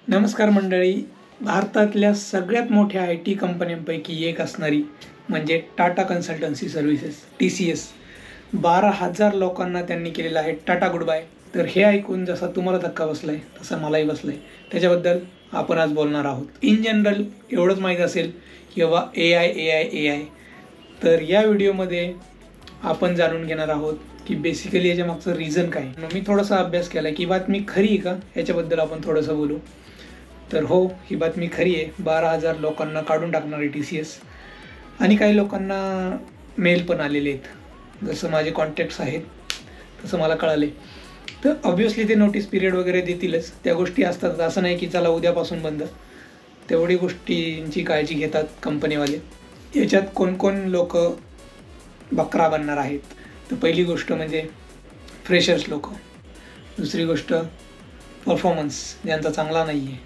नमस्कार मंडळी. भारतातल्या सगळ्यात मोठ्या आय टी कंपन्यांपैकी एक असणारी म्हणजे टाटा कन्सल्टन्सी सर्व्हिसेस TCS 12,000 लोकांना त्यांनी केलेलं आहे टाटा गुड बाय. तर हे ऐकून जसा तुम्हाला धक्का बसलाय तसा मलाही बसलाय. त्याच्याबद्दल आपण आज बोलणार आहोत. इन जनरल एवढंच माहीत असेल की बाबा AI. तर या व्हिडिओमध्ये आपण जाणून घेणार आहोत की बेसिकली याच्या मागचं रिझन काय. मी थोडासा अभ्यास केला की बातमी खरी आहे का याच्याबद्दल आपण थोडंसं बोलू. तर हो, ही बातमी खरी आहे. 12,000 लोकांना काढून टाकणारी TCS आणि काही लोकांना मेल पण आलेले आहेत. जसं माझे कॉन्टॅक्ट्स आहेत तसं मला कळाले. तर ऑब्व्हियसली ते नोटीस पिरियड वगैरे देतीलच, त्या गोष्टी असतात. असं नाही की चला उद्यापासून बंद. तेवढी गोष्टींची काळजी घेतात कंपनीवाले. याच्यात कोण लोक बकरा बनणार आहेत. तर पहिली गोष्ट म्हणजे फ्रेशर्स लोक, दुसरी गोष्ट परफॉर्मन्स ज्यांचा चांगला नाही आहे,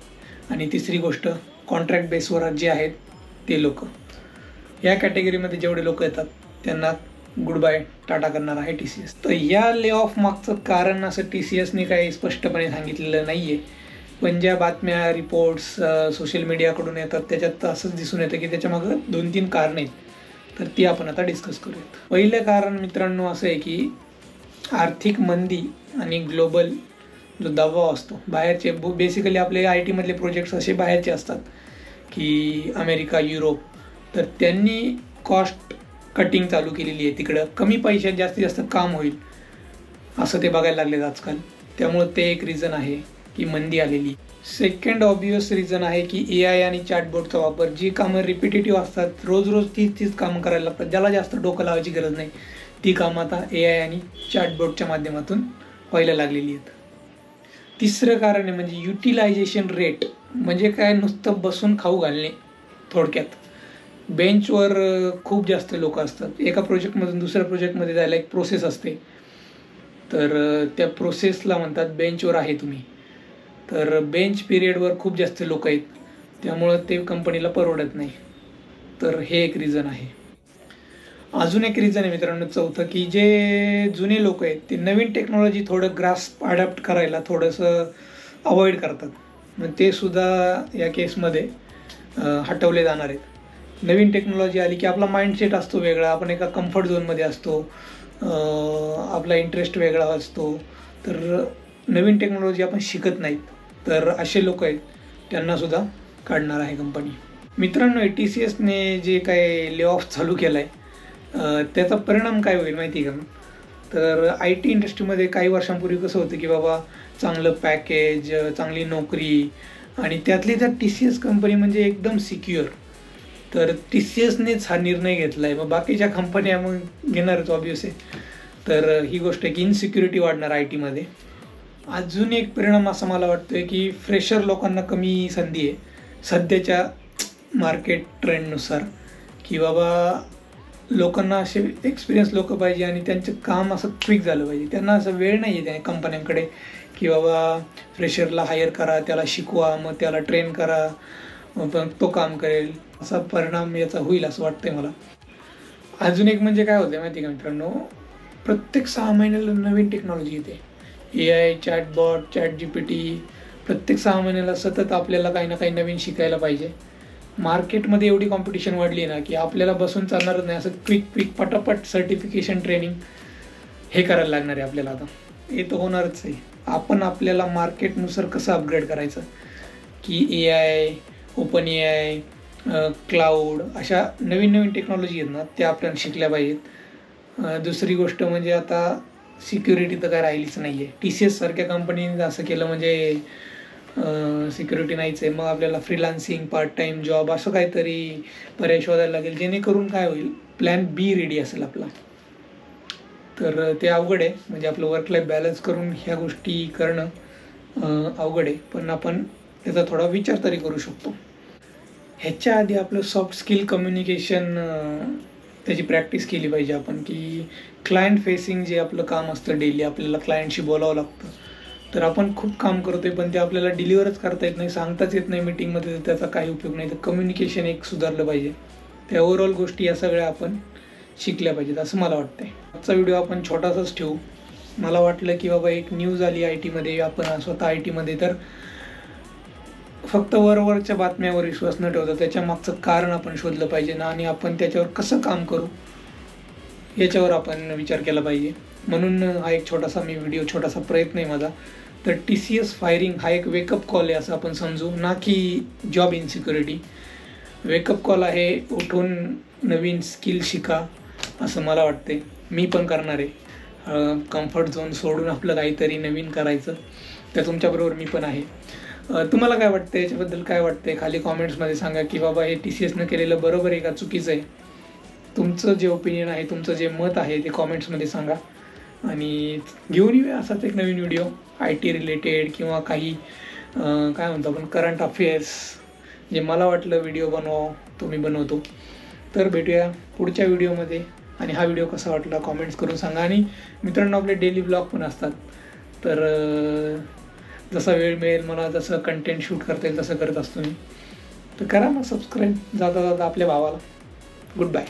आणि तिसरी गोष्ट कॉन्ट्रॅक्ट बेसवर जे आहेत ते लोक. या कॅटेगरीमध्ये जेवढे लोक येतात त्यांना गुड बाय टाटा करणार आहे TCS. तर या ले ऑफ मागचं कारण असं TCSने काही स्पष्टपणे सांगितलेलं नाही आहे, पण ज्या बातम्या रिपोर्ट्स सोशल मीडियाकडून येतात त्याच्यात असंच दिसून येतं की त्याच्यामागं 2-3 कारणं आहेत. तर ती आपण आता डिस्कस करूयात. पहिलं कारण मित्रांनो असं आहे की आर्थिक मंदी आणि ग्लोबल जो दबाव असतो बाहेरचे. बेसिकली आपले IT मधले प्रोजेक्ट्स असे बाहेरचे असतात की अमेरिका, युरोप. तर त्यांनी कॉस्ट कटिंग चालू केलेली आहे. तिकडं कमी पैशात जास्तीत जास्त काम होईल असं ते बघायला लागलेत आजकाल. त्यामुळं ते एक रिझन आहे की मंदी आलेली. सेकंड ऑब्वियस रिझन आहे की AI आणि चॅटबोटचा वापर. जी कामं रिपिटेटिव्ह असतात, रोज तीच कामं करायला लागतात, ज्याला जास्त डोकं लावायची गरज नाही, ती कामं आता AI आणि चॅटबोटच्या माध्यमातून व्हायला लागलेली आहेत. तिसरं कारण आहे म्हणजे युटिलायझेशन रेट. म्हणजे काय, नुसतं बसून खाऊ घालणे. थोडक्यात बेंचवर खूप जास्त लोक असतात. एका प्रोजेक्टमधून दुसऱ्या प्रोजेक्टमध्ये जायला एक प्रोसेस असते. तर त्या प्रोसेसला म्हणतात बेंचवर आहे तुम्ही. तर बेंच पिरियडवर खूप जास्त लोक आहेत, त्यामुळं ते कंपनीला परवडत नाही. तर हे एक रिझन आहे. अजून एक रिझन आहे मित्रांनो, चौथं, की जे जुने लोक आहेत ते नवीन टेक्नॉलॉजी थोडं ग्रास्प अडॅप्ट करायला थोडंसं अवॉइड करतात. मग ते सुद्धा या केसमध्ये हटवले जाणार आहेत. नवीन टेक्नॉलॉजी आली की आपला माइंडसेट असतो वेगळा, आपण एका कम्फर्ट झोनमध्ये असतो, आपला इंटरेस्ट वेगळा असतो. तर नवीन टेक्नॉलॉजी आपण शिकत नाहीत. तर असे लोक आहेत त्यांनासुद्धा काढणार आहे कंपनी. मित्रांनो, TCSने जे काय ले ऑफ चालू केलं आहे त्याचा परिणाम काय होईल माहिती आहे का? तर IT इंडस्ट्रीमध्ये काही वर्षांपूर्वी कसं होतं की बाबा चांगलं पॅकेज, चांगली नोकरी, आणि त्यातली त्यात TCS कंपनी म्हणजे एकदम सिक्युअर. तर TCSनेच हा निर्णय घेतला आहे. मग बाकीच्या कंपन्या मग घेणारच ऑब्व्हियस आहे. तर ही गोष्ट आहे की इनसिक्युरिटी वाढणार IT मध्ये. अजून एक परिणाम असा मला वाटतोय की फ्रेशर लोकांना कमी संधी आहे सध्याच्या मार्केट ट्रेंडनुसार. की बाबा लोकांना असे एक्सपिरियन्स लोक पाहिजे आणि त्यांचं काम असं क्विक झालं पाहिजे. त्यांना असं वेळ नाही आहे त्या कंपन्यांकडे की बाबा फ्रेशरला हायर करा, त्याला शिकवा, मग त्याला ट्रेन करा, मग तो काम करेल. असा परिणाम याचा होईल असं वाटतंय मला. अजून एक म्हणजे काय होतं माहिती का मित्रांनो, प्रत्येक 6 महिन्याला नवीन टेक्नॉलॉजी येते. AI, chatbot, ChatGPT. प्रत्येक 6 महिन्याला सतत आपल्याला काही ना काही नवीन शिकायला पाहिजे. मार्केटमध्ये एवढी कॉम्पिटिशन वाढली ना की आपल्याला बसून चालणारच नाही. असं क्विक पटापट सर्टिफिकेशन ट्रेनिंग हे करायला लागणार आहे आपल्याला. आता हे तर होणारच आहे. आपण आपल्याला मार्केटनुसार कसं अपग्रेड करायचं की AI, OpenAI, क्लाउड, अशा नवीन टेक्नॉलॉजी आहेत ना त्या आपल्याला शिकल्या पाहिजेत. दुसरी गोष्ट म्हणजे आता सिक्युरिटी तर काय राहिलीच नाही आहे. TCS सारख्या कंपनीने असं केलं म्हणजे सिक्युरिटी नाहीच आहे. मग आपल्याला फ्रीलान्सिंग, पार्ट टाईम जॉब असं काहीतरी पर्याय शोधायला लागेल, जेणेकरून काय होईल, प्लॅन B रेडी असेल आपला. तर ते अवघड आहे. म्हणजे आपलं वर्क लाईफ बॅलन्स करून ह्या गोष्टी करणं अवघड आहे, पण आपण त्याचा थोडा विचार तरी करू शकतो. ह्याच्या आधी आपलं सॉफ्ट स्किल कम्युनिकेशन त्याची प्रॅक्टिस केली पाहिजे आपण. की क्लायंट फेसिंग जे आपलं काम असतं डेली, आपल्याला क्लायंटशी बोलावं लागतं. तर आपण खूप काम करतोय पण ते आपल्याला डिलिव्हरच करता येत नाही, सांगताच येत नाही मीटिंगमध्ये, तर त्याचा काही उपयोग नाही. तर कम्युनिकेशन एक सुधारलं पाहिजे. त्या ओव्हरऑल गोष्टी या सगळ्या आपण शिकल्या पाहिजेत असं मला वाटतंय. आजचा व्हिडिओ आपण छोटासाच ठेवू. मला वाटलं की बाबा एक न्यूज आली IT मध्ये, आपण स्वतः IT मध्ये, तर फक्त वरवरच्या बातम्यावर विश्वास न ठेवता त्याच्या मागचं कारण आपण शोधलं पाहिजे ना, आणि आपण त्याच्यावर कसं काम करू याच्यावर आपण विचार केला पाहिजे. म्हणून हा एक छोटासा छोटासा प्रयत्न आहे माझा. तर TCS फायरिंग हा एक वेकअप कॉल आहे असं आपण समजू, ना की जॉब इन्सिक्युरिटी. वेकअप कॉल आहे, उठून नवीन स्किल शिका असं मला वाटते. मी पण करणार आहे. कम्फर्ट झोन सोडून आपलं काहीतरी नवीन करायचं. तर तुमच्याबरोबर मी पण आहे. तुम्हाला काय वाटतं, याच्याबद्दल काय वाटतं खाली कॉमेंट्समध्ये सांगा की बाबा हे TCSनं केलेलं बरोबर आहे का चुकीचं आहे. तुमचं जे ओपिनियन आहे, तुमचं जे मत आहे ते कॉमेंट्समध्ये सांगा. आणि घेऊन येऊया असाच एक नवीन व्हिडिओ IT रिलेटेड किंवा काही काय म्हणतो आपण करंट अफेअर्स. जे मला वाटलं व्हिडिओ बनवावं तो मी बनवतो. तर भेटूया पुढच्या व्हिडिओमध्ये. आणि हा व्हिडिओ कसा वाटला कॉमेंट्स करून सांगा. आणि मित्रांनो, आपले डेली ब्लॉग पण असतात. तर जसा वेळ मिळेल मला, जसं कंटेंट शूट करता येईल तसं करत असतो मी. तर करा मग सबस्क्राईब जाता जाता आपल्या भावाला. Good bye.